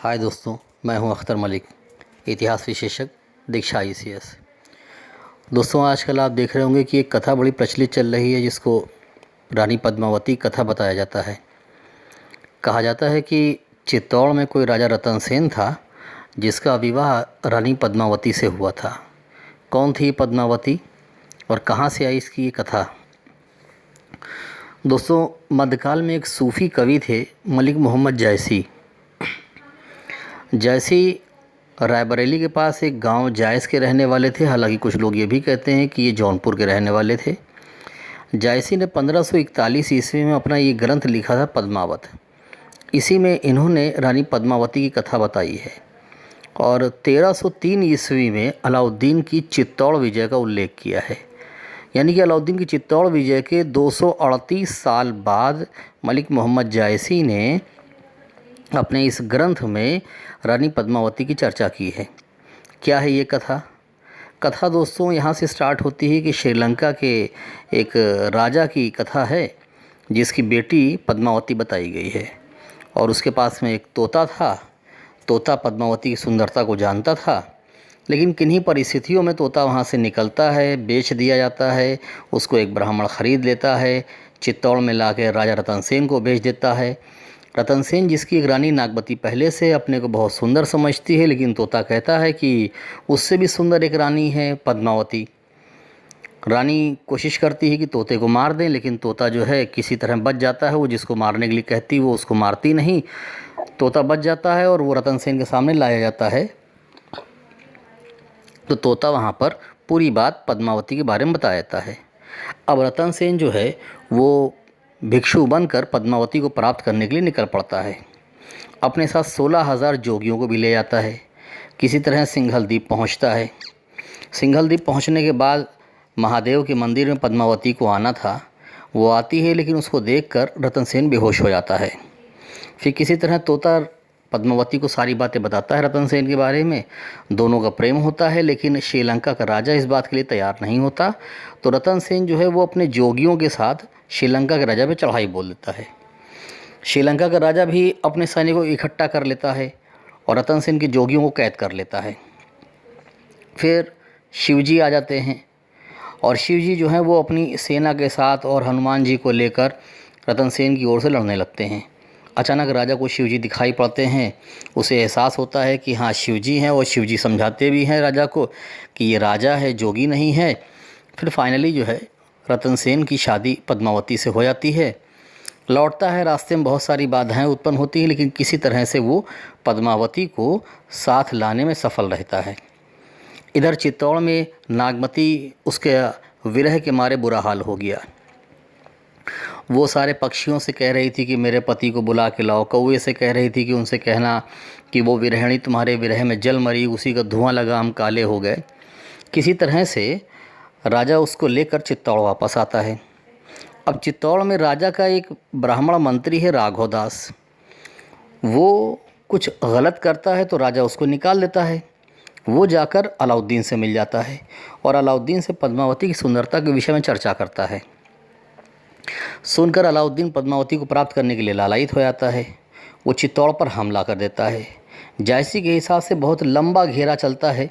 हाय दोस्तों, मैं हूं अख्तर मलिक, इतिहास विशेषज्ञ, दीक्षा ICS। दोस्तों, आजकल आप देख रहे होंगे कि एक कथा बड़ी प्रचलित चल रही है जिसको रानी पद्मावती कथा बताया जाता है। कहा जाता है कि चित्तौड़ में कोई राजा रतन सेन था जिसका विवाह रानी पद्मावती से हुआ था। कौन थी पद्मावती और कहाँ से आई इसकी ये कथा? दोस्तों, मध्यकाल में एक सूफ़ी कवि थे मलिक मोहम्मद जायसी। जायसी रायबरेली के पास एक गांव जायस के रहने वाले थे। हालांकि कुछ लोग ये भी कहते हैं कि ये जौनपुर के रहने वाले थे। जायसी ने 1541 ईस्वी में अपना ये ग्रंथ लिखा था पद्मावत। इसी में इन्होंने रानी पद्मावती की कथा बताई है और 1303 ईस्वी में अलाउद्दीन की चित्तौड़ विजय का उल्लेख किया है। यानी कि अलाउद्दीन की चित्तौड़ विजय के 238 साल बाद मलिक मोहम्मद जायसी ने अपने इस ग्रंथ में रानी पद्मावती की चर्चा की है। क्या है ये कथा? कथा दोस्तों यहाँ से स्टार्ट होती है कि श्रीलंका के एक राजा की कथा है जिसकी बेटी पद्मावती बताई गई है और उसके पास में एक तोता था। तोता पद्मावती की सुंदरता को जानता था, लेकिन किन्हीं परिस्थितियों में तोता वहाँ से निकलता है, बेच दिया जाता है। उसको एक ब्राह्मण ख़रीद लेता है, चित्तौड़ में लाकर राजा रतन सेन को बेच देता है। रतन सेन, जिसकी एक रानी नागवती पहले से अपने को बहुत सुंदर समझती है, लेकिन तोता कहता है कि उससे भी सुंदर एक रानी है पद्मावती। रानी कोशिश करती है कि तोते को मार दें, लेकिन तोता जो है किसी तरह बच जाता है। वो जिसको मारने के लिए कहती है वो उसको मारती नहीं। तोता बच जाता है और वो रतन सेन के सामने लाया जाता है। तो तोता वहाँ पर पूरी बात पद्मावती के बारे में बताया जाता है। अब रतन सेन जो है वो भिक्षु बनकर पद्मावती को प्राप्त करने के लिए निकल पड़ता है। अपने साथ 16,000 जोगियों को भी ले जाता है। किसी तरह सिंघल द्वीप पहुंचता है। सिंघल द्वीप पहुंचने के बाद महादेव के मंदिर में पद्मावती को आना था। वो आती है, लेकिन उसको देखकर रतन सेन बेहोश हो जाता है। फिर किसी तरह तोता पद्मावती को सारी बातें बताता है रतन सेन के बारे में। दोनों का प्रेम होता है, लेकिन श्रीलंका का राजा इस बात के लिए तैयार नहीं होता। तो रतन सेन जो है वो अपने जोगियों के साथ श्रीलंका के राजा पे चढ़ाई बोल देता है। श्रीलंका का राजा भी अपने सैनिकों को इकट्ठा कर लेता है और रतन सेन के जोगियों को कैद कर लेता है। फिर शिवजी आ जाते हैं और शिवजी जो हैं वो अपनी सेना के साथ और हनुमान जी को लेकर रतन सेन की ओर से लड़ने लगते हैं। अचानक राजा को शिवजी दिखाई पड़ते हैं। उसे एहसास होता है कि हाँ, शिवजी हैं, और शिवजी समझाते भी हैं राजा को कि ये राजा है, जोगी नहीं है। फिर फाइनली जो है रतन सेन की शादी पद्मावती से हो जाती है। लौटता है, रास्ते में बहुत सारी बाधाएं उत्पन्न होती हैं, लेकिन किसी तरह से वो पद्मावती को साथ लाने में सफल रहता है। इधर चित्तौड़ में नागमती, उसके विरह के मारे बुरा हाल हो गया। वो सारे पक्षियों से कह रही थी कि मेरे पति को बुला के लाओ। कौवे से कह रही थी कि उनसे कहना कि वो विरहिणी तुम्हारे विरह में जल मरी, उसी का धुआं लगा, हम काले हो गए। किसी तरह से राजा उसको लेकर चित्तौड़ वापस आता है। अब चित्तौड़ में राजा का एक ब्राह्मण मंत्री है राघव दास। वो कुछ गलत करता है तो राजा उसको निकाल देता है। वो जाकर अलाउद्दीन से मिल जाता है और अलाउद्दीन से पद्मावती की सुंदरता के विषय में चर्चा करता है। सुनकर अलाउद्दीन पद्मावती को प्राप्त करने के लिए लालायित हो जाता है। वो चित्तौड़ पर हमला कर देता है। जायसी के हिसाब से बहुत लंबा घेरा चलता है,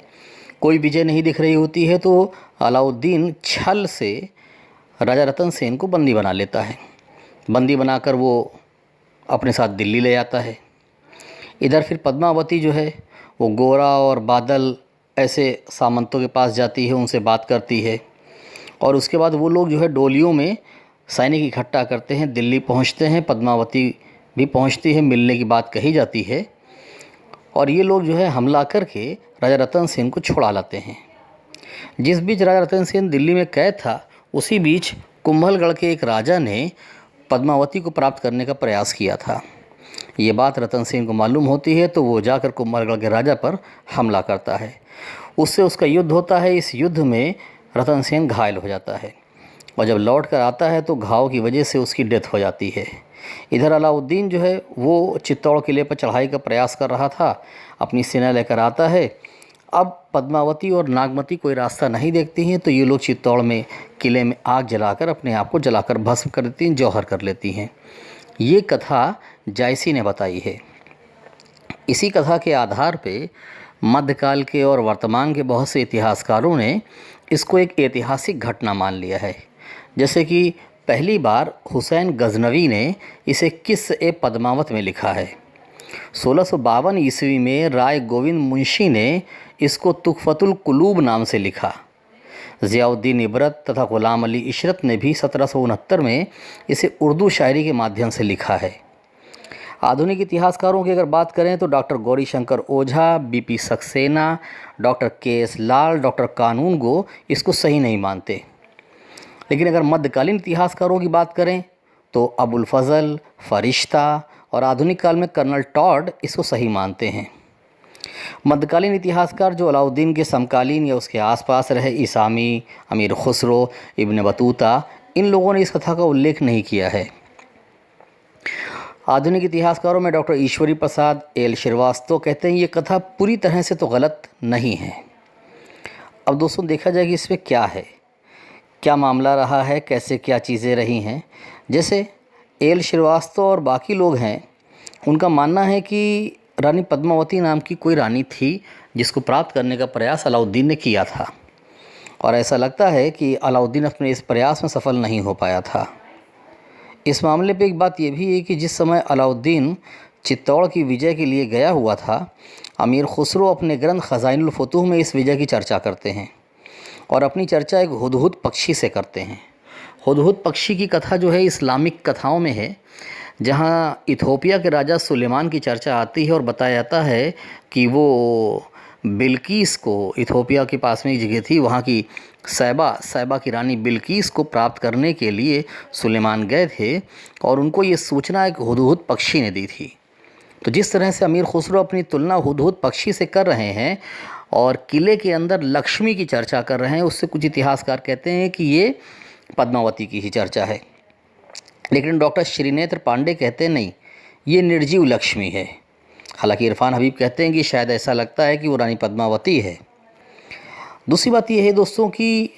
कोई विजय नहीं दिख रही होती है। तो अलाउद्दीन छल से राजा रतन सेन को बंदी बना लेता है। बंदी बनाकर वो अपने साथ दिल्ली ले जाता है। इधर फिर पद्मावती जो है वो गोरा और बादल ऐसे सामंतों के पास जाती है, उनसे बात करती है और उसके बाद वो लोग जो है डोलियों में सैनिक इकट्ठा करते हैं, दिल्ली पहुंचते हैं। पद्मावती भी पहुंचती है, मिलने की बात कही जाती है और ये लोग जो है हमला करके राजा रतन सेन को छुड़ा लाते हैं। जिस बीच राजा रतन सेन दिल्ली में कैद था, उसी बीच कुंभलगढ़ के एक राजा ने पद्मावती को प्राप्त करने का प्रयास किया था। ये बात रतन सेन को मालूम होती है तो वो जाकर कुंभलगढ़ के राजा पर हमला करता है। उससे उसका युद्ध होता है। इस युद्ध में रतन सेन घायल हो जाता है और जब लौट कर आता है तो घाव की वजह से उसकी डेथ हो जाती है। इधर अलाउद्दीन जो है वो चित्तौड़ किले पर चढ़ाई का प्रयास कर रहा था, अपनी सेना लेकर आता है। अब पद्मावती और नागमती कोई रास्ता नहीं देखती हैं तो ये लोग चित्तौड़ में किले में आग जलाकर अपने आप को जलाकर भस्म कर देती हैं, जौहर कर लेती हैं। ये कथा जायसी ने बताई है। इसी कथा के आधार पे मध्यकाल के और वर्तमान के बहुत से इतिहासकारों ने इसको एक ऐतिहासिक घटना मान लिया है। जैसे कि पहली बार हुसैन गजनवी ने इसे किस्से पद्मावत में लिखा है। 1652 ईस्वी में राय गोविंद मुंशी ने इसको तुहफ़तुल कुलूब नाम से लिखा। ज़ियाउद्दीन इबरत तथा ग़ुलाम अली इशरत ने भी 1769 में इसे उर्दू शायरी के माध्यम से लिखा है। आधुनिक इतिहासकारों की अगर बात करें तो डॉक्टर गौरीशंकर ओझा, बीपी सक्सेना, डॉक्टर के.एस. लाल, डॉक्टर कानूनगो इसको सही नहीं मानते। लेकिन अगर मध्यकालीन इतिहासकारों की बात करें तो अबुल फजल, फरिश्ता और आधुनिक काल में कर्नल टॉड इसको सही मानते हैं। मध्यकालीन इतिहासकार जो अलाउद्दीन के समकालीन या उसके आसपास रहे, इसामी, अमीर खुसरो, इब्न बतूता, इन लोगों ने इस कथा का उल्लेख नहीं किया है। आधुनिक इतिहासकारों में डॉक्टर ईश्वरी प्रसाद, एल श्रीवास्तव कहते हैं ये कथा पूरी तरह से तो गलत नहीं है। अब दोस्तों देखा जाए कि इसमें क्या है, क्या मामला रहा है, कैसे क्या चीज़ें रही हैं। जैसे एल श्रीवास्तव और बाकी लोग हैं, उनका मानना है कि रानी पद्मावती नाम की कोई रानी थी जिसको प्राप्त करने का प्रयास अलाउद्दीन ने किया था, और ऐसा लगता है कि अलाउद्दीन अपने इस प्रयास में सफल नहीं हो पाया था। इस मामले पे एक बात ये भी है कि जिस समय अलाउद्दीन चित्तौड़ की विजय के लिए गया हुआ था, अमीर खुसरो अपने ग्रंथ खज़ाइनुल फुतूह में इस विजय की चर्चा करते हैं और अपनी चर्चा एक हुदहुद पक्षी से करते हैं। हुदहुद पक्षी की कथा जो है इस्लामिक कथाओं में है, जहाँ इथोपिया के राजा सुलेमान की चर्चा आती है और बताया जाता है कि वो बिल्कीस को, इथोपिया के पास में एक जगह थी, वहाँ की सैबा की रानी बिल्कीस को प्राप्त करने के लिए सुलेमान गए थे और उनको ये सूचना एक हुदहुद पक्षी ने दी थी। तो जिस तरह से अमीर खुसरो अपनी तुलना हुदहुद पक्षी से कर रहे हैं और किले के अंदर लक्ष्मी की चर्चा कर रहे हैं, उससे कुछ इतिहासकार कहते हैं कि ये पद्मावती की ही चर्चा है। लेकिन डॉक्टर श्रीनेत्र पांडे कहते हैं नहीं, ये निर्जीव लक्ष्मी है। हालांकि इरफान हबीब कहते हैं कि शायद ऐसा लगता है कि वो रानी पद्मावती है। दूसरी बात यह है दोस्तों कि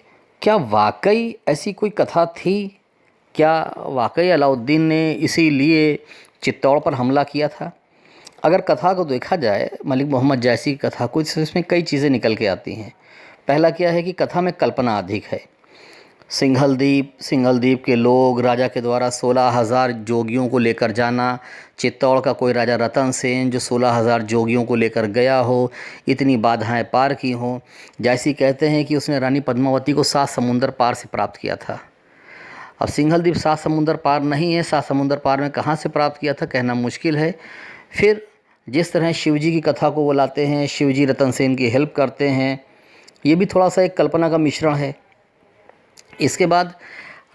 क्या वाकई ऐसी कोई कथा थी? क्या वाकई अलाउद्दीन ने इसीलिए चित्तौड़ पर हमला किया था? अगर कथा को देखा जाए, मलिक मोहम्मद जैसी की कथा को, इसमें कई चीज़ें निकल के आती हैं। पहला क्या है कि कथा में कल्पना अधिक है। सिंघलदीप के लोग राजा के द्वारा 16,000 जोगियों को लेकर जाना, चित्तौड़ का कोई राजा रतन सेन जो 16,000 जोगियों को लेकर गया हो, इतनी बाधाएं पार की हों। जैसी कहते हैं कि उसने रानी पद्मावती को 7 समुंदर पार से प्राप्त किया था। अब सिंघलदीप 7 समुंदर पार नहीं है, 7 समुंदर पार में कहाँ से प्राप्त किया था कहना मुश्किल है। फिर जिस तरह शिवजी की कथा को वो लाते हैं, शिवजी रतन सेन की हेल्प करते हैं, ये भी थोड़ा सा एक कल्पना का मिश्रण है। इसके बाद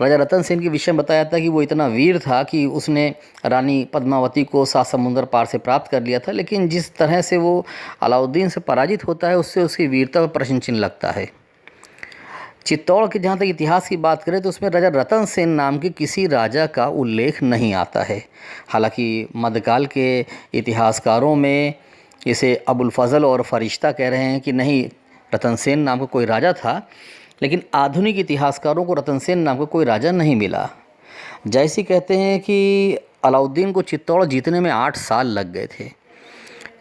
राजा रतन सेन के विषय में बताया था कि वो इतना वीर था कि उसने रानी पद्मावती को 7 समुंदर पार से प्राप्त कर लिया था। लेकिन जिस तरह से वो अलाउद्दीन से पराजित होता है, उससे उसकी वीरता पर प्रश्न चिन्ह लगता है। चित्तौड़ के जहाँ तक इतिहास की बात करें तो उसमें राजा रतन सेन नाम के किसी राजा का उल्लेख नहीं आता है। हालांकि मध्यकाल के इतिहासकारों में इसे अबुल फजल और फरिश्ता कह रहे हैं कि नहीं, रतन सेन नाम का कोई राजा था। लेकिन आधुनिक इतिहासकारों को रतन सेन नाम का कोई राजा नहीं मिला। जैसी कहते हैं कि अलाउद्दीन को चित्तौड़ जीतने में 8 साल लग गए थे।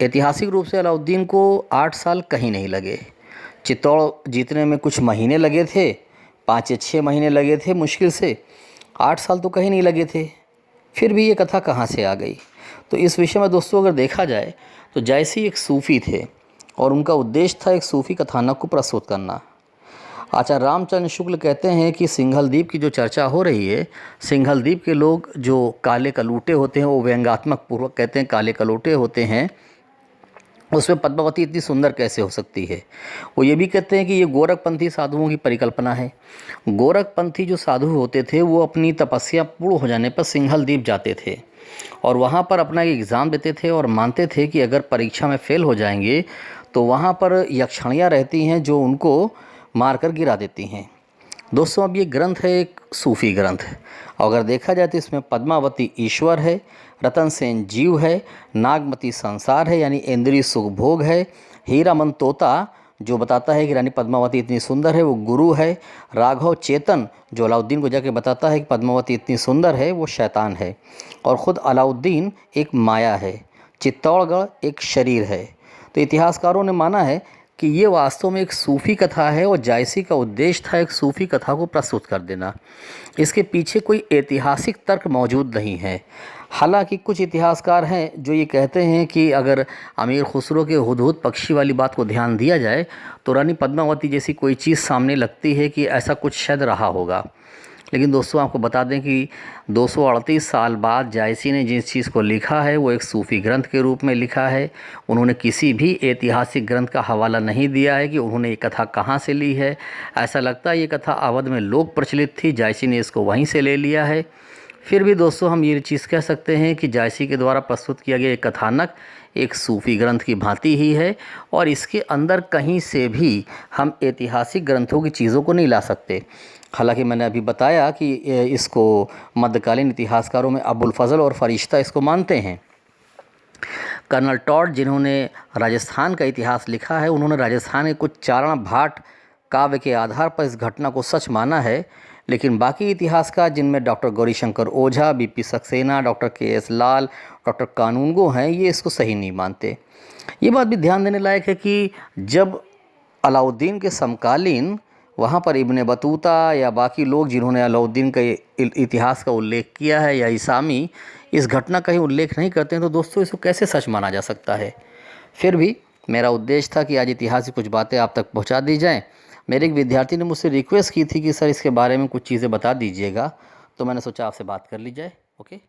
ऐतिहासिक रूप से अलाउद्दीन को 8 साल कहीं नहीं लगे। चित्तौड़ जीतने में कुछ महीने लगे थे, 5 या 6 महीने लगे थे मुश्किल से, 8 साल तो कहीं नहीं लगे थे। फिर भी ये कथा कहाँ से आ गई? तो इस विषय में दोस्तों अगर देखा जाए तो जैसी एक सूफ़ी थे और उनका उद्देश्य था एक सूफ़ी कथानक को प्रस्तुत करना। आचार्य रामचंद्र शुक्ल कहते हैं कि सिंघलदीप की जो चर्चा हो रही है, सिंघलदीप के लोग जो काले कलूटे होते हैं, वो व्यंग्यात्मक पूर्वक कहते हैं काले कलूटे होते हैं, उसमें पद्मावती इतनी सुंदर कैसे हो सकती है। वो ये भी कहते हैं कि ये गोरखपंथी साधुओं की परिकल्पना है। गोरखपंथी जो साधु होते थे वो अपनी तपस्या पूर्ण हो जाने पर सिंघलदीप जाते थे और वहाँ पर अपना एक एग्ज़ाम देते थे और मानते थे कि अगर परीक्षा में फ़ेल हो जाएंगे तो वहाँ पर यक्षणियाँ रहती हैं जो उनको मारकर गिरा देती हैं। दोस्तों अब ये ग्रंथ है एक सूफ़ी ग्रंथ, और अगर देखा जाए तो इसमें पद्मावती ईश्वर है, रतन सेन जीव है, नागमती संसार है यानी इंद्रिय सुख भोग है, हीरामन तोता जो बताता है कि रानी पद्मावती इतनी सुंदर है वो गुरु है, राघव चेतन जो अलाउद्दीन को जाके बताता है कि पद्मावती इतनी सुंदर है वो शैतान है, और ख़ुद अलाउद्दीन एक माया है। चित्तौड़गढ़ एक शरीर है। तो इतिहासकारों ने माना है कि ये वास्तव में एक सूफ़ी कथा है और जायसी का उद्देश्य था एक सूफ़ी कथा को प्रस्तुत कर देना। इसके पीछे कोई ऐतिहासिक तर्क मौजूद नहीं है। हालांकि कुछ इतिहासकार हैं जो ये कहते हैं कि अगर अमीर खुसरो के हुदहुद पक्षी वाली बात को ध्यान दिया जाए तो रानी पद्मावती जैसी कोई चीज़ सामने लगती है कि ऐसा कुछ शायद रहा होगा। लेकिन दोस्तों आपको बता दें कि 238 साल बाद जायसी ने जिस चीज़ को लिखा है वो एक सूफ़ी ग्रंथ के रूप में लिखा है। उन्होंने किसी भी ऐतिहासिक ग्रंथ का हवाला नहीं दिया है कि उन्होंने ये कथा कहाँ से ली है। ऐसा लगता है ये कथा अवध में लोक प्रचलित थी, जायसी ने इसको वहीं से ले लिया है। फिर भी दोस्तों हम ये चीज़ कह सकते हैं कि जायसी के द्वारा प्रस्तुत किया गया एक कथानक एक सूफ़ी ग्रंथ की भांति ही है और इसके अंदर कहीं से भी हम ऐतिहासिक ग्रंथों की चीज़ों को नहीं ला सकते। हालांकि मैंने अभी बताया कि इसको मध्यकालीन इतिहासकारों में अबुल फजल और फरिश्ता इसको मानते हैं। कर्नल टॉड जिन्होंने राजस्थान का इतिहास लिखा है उन्होंने राजस्थान के कुछ चारण भाट काव्य के आधार पर इस घटना को सच माना है। लेकिन बाकी इतिहासकार जिनमें डॉक्टर गौरीशंकर ओझा, बीपी सक्सेना, डॉक्टर के.एस. लाल, डॉक्टर कानूनगो हैं, ये इसको सही नहीं मानते। ये बात भी ध्यान देने लायक है कि जब अलाउद्दीन के समकालीन वहाँ पर इब्ने बतूता या बाकी लोग जिन्होंने अलाउद्दीन के इतिहास का उल्लेख किया है या इसामी इस घटना का ही उल्लेख नहीं करते हैं तो दोस्तों इसको कैसे सच माना जा सकता है। फिर भी मेरा उद्देश्य था कि आज इतिहास की कुछ बातें आप तक पहुँचा दी जाएँ। मेरे एक विद्यार्थी ने मुझसे रिक्वेस्ट की थी कि सर इसके बारे में कुछ चीज़ें बता दीजिएगा, तो मैंने सोचा आपसे बात कर ली जाए। ओके।